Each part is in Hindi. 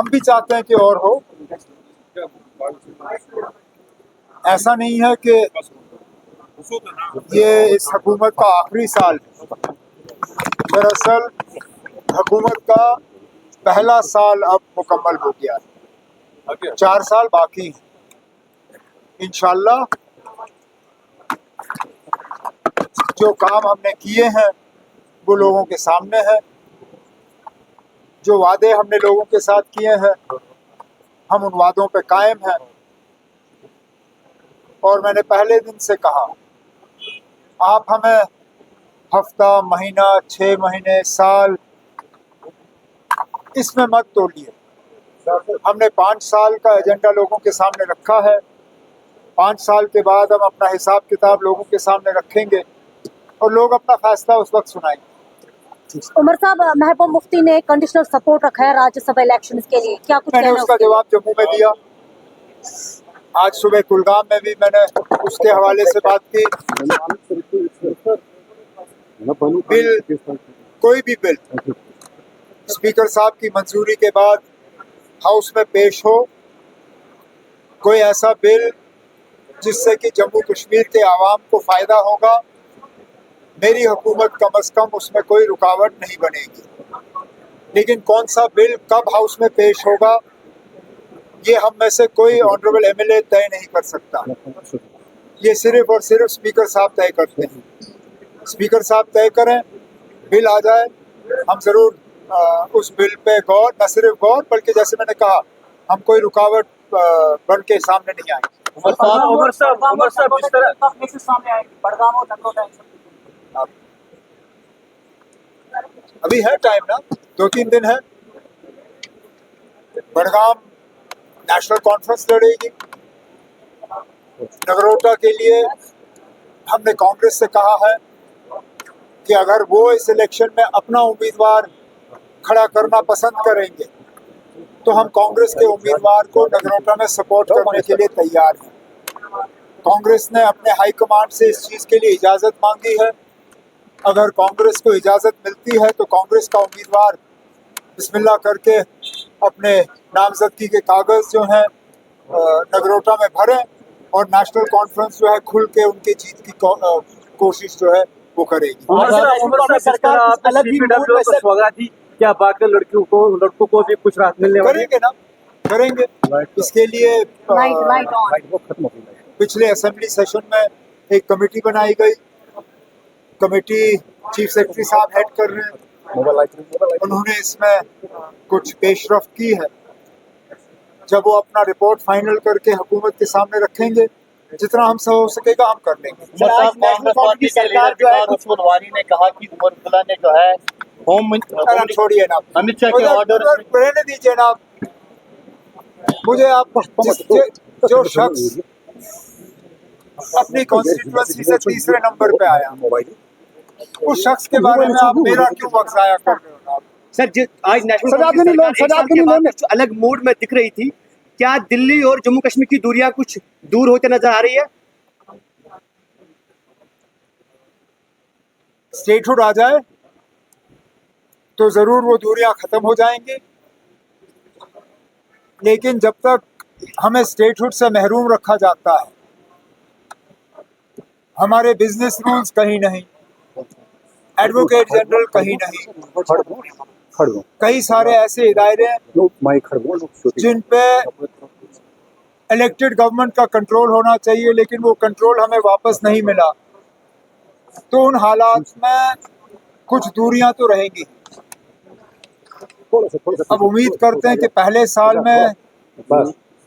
हम भी चाहते हैं कि और हो। ऐसा नहीं है कि ये इस हुकूमत का आखिरी साल है। दरअसल हुकूमत का पहला साल अब मुकम्मल हो गया है, 4 साल बाकी हैं। इंशाल्लाह जो काम हमने किए हैं वो लोगों के सामने है। जो वादे हमने लोगों के साथ किए हैं हम उन वादों पे कायम हैं। और मैंने पहले दिन से कहा, आप हमें हफ्ता, महीना, 6 महीने, साल इसमें मत तोलिए। हमने 5 साल का एजेंडा लोगों के सामने रखा है। 5 साल के बाद हम अपना हिसाब किताब लोगों के सामने रखेंगे और लोग अपना फैसला उस वक्त सुनाएंगे। उमर साहब, महबूब मुफ्ती ने कंडीशनल सपोर्ट रखा है राज्यसभा इलेक्शंस के लिए, क्या कुछ मैंने उसका जवाब जम्मू में दिया। आज सुबह कुलगाम में भी मैंने उसके हवाले से बात की। बिल, कोई भी बिल स्पीकर साहब की मंजूरी के बाद हाउस में पेश हो, कोई ऐसा बिल जिससे कि जम्मू कश्मीर के आवाम को फ़ायदा होगा, मेरी हुकूमत कम अज़ कम उसमें कोई रुकावट नहीं बनेगी। लेकिन कौन सा बिल कब हाउस में पेश होगा ये हम में से कोई ऑनरेबल एमएलए तय नहीं कर सकता। ये सिर्फ और सिर्फ स्पीकर साहब तय करते हैं। स्पीकर साहब तय करें, बिल आ जाए, हम ज़रूर उस बिल पे गौर, न सिर्फ गौर बल्कि जैसे मैंने कहा, हम कोई रुकावट बन के सामने नहीं आएंगे। उमर साहब जिस तरह सामने आएंगे, बड़गाम और नगरोटा अभी है टाइम ना, 2-3 दिन है। बड़गाम नेशनल कॉन्फ्रेंस लड़ेगी। नगरोटा के लिए हमने कांग्रेस से कहा है कि अगर वो इस इलेक्शन में अपना उम्मीदवार खड़ा करना पसंद करेंगे तो हम कांग्रेस के उम्मीदवार को नगरोटा में सपोर्ट करने के लिए तैयार हैं। कांग्रेस ने अपने हाईकमांड से इस चीज़ के लिए इजाज़त मांगी है। अगर कांग्रेस को इजाज़त मिलती है तो कांग्रेस का उम्मीदवार बिस्मिल्लाह करके अपने नामजदगी के कागज़ जो हैं नगरोटा में भरें और नेशनल कॉन्फ्रेंस जो है खुल के उनकी जीत की कोशिश जो है वो करेगी। सरकार अलग ही स्वागत थी, क्या बाकी लड़कों को भी कुछ राहत मिलने वाली? करेंगे ना, करेंगे। इसके लिए पिछले असेंबली सेशन में एक कमेटी बनाई गई। कमेटी चीफ सेक्रेटरी साहब हेड कर रहे हैं। उन्होंने इसमें कुछ पेशरफ्त की है। जब वो अपना रिपोर्ट फाइनल करके हुकूमत के सामने रखेंगे, जितना हमसे हो सकेगा हम कर लेंगे। सरकार जो है उस्मान वानी ने कहा कि उमर अब्दुल्ला ने जो है छोड़िए ना, अमित शाह के ऑर्डर रहने दीजिए ना। मुझे आप जो शख्स अपनी कॉन्स्टिट्यूएंसी से तीसरे नंबर पे आया, उस शख्स के बारे में आप मेरा क्यों वक्त जाया कर रहे हो? सर, आज नेशनल अलग मूड में दिख रही थी, क्या दिल्ली और जम्मू कश्मीर की दूरियां कुछ दूर होते नजर आ रही है? स्टेटहुड आ जाए तो जरूर वो दूरियां खत्म हो जाएंगी, लेकिन जब तक हमें स्टेटहुड से महरूम रखा जाता है, हमारे बिजनेस रूल्स कहीं नहीं, एडवोकेट जनरल कहीं नहीं, कई सारे ऐसे इदारे जिन पे इलेक्टेड गवर्नमेंट का कंट्रोल होना चाहिए लेकिन वो कंट्रोल हमें वापस नहीं मिला, तो उन हालात में कुछ दूरियां तो रहेंगी। अब उम्मीद करते हैं कि पहले साल में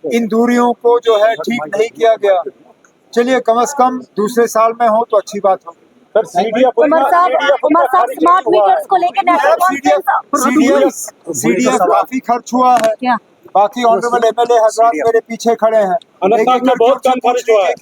इन दूरियों को जो है ठीक नहीं किया गया, चलिए कम से कम दूसरे साल में हो तो अच्छी बात हो। उमर साहब स्मार्ट मीटर्स को लेकर सीडीएस काफी खर्च हुआ है। क्या बाकी ऑनरेबल एमएलए हजरात मेरे पीछे खड़े हैं। अनंतनाग में बहुत कम खर्च हुआ है।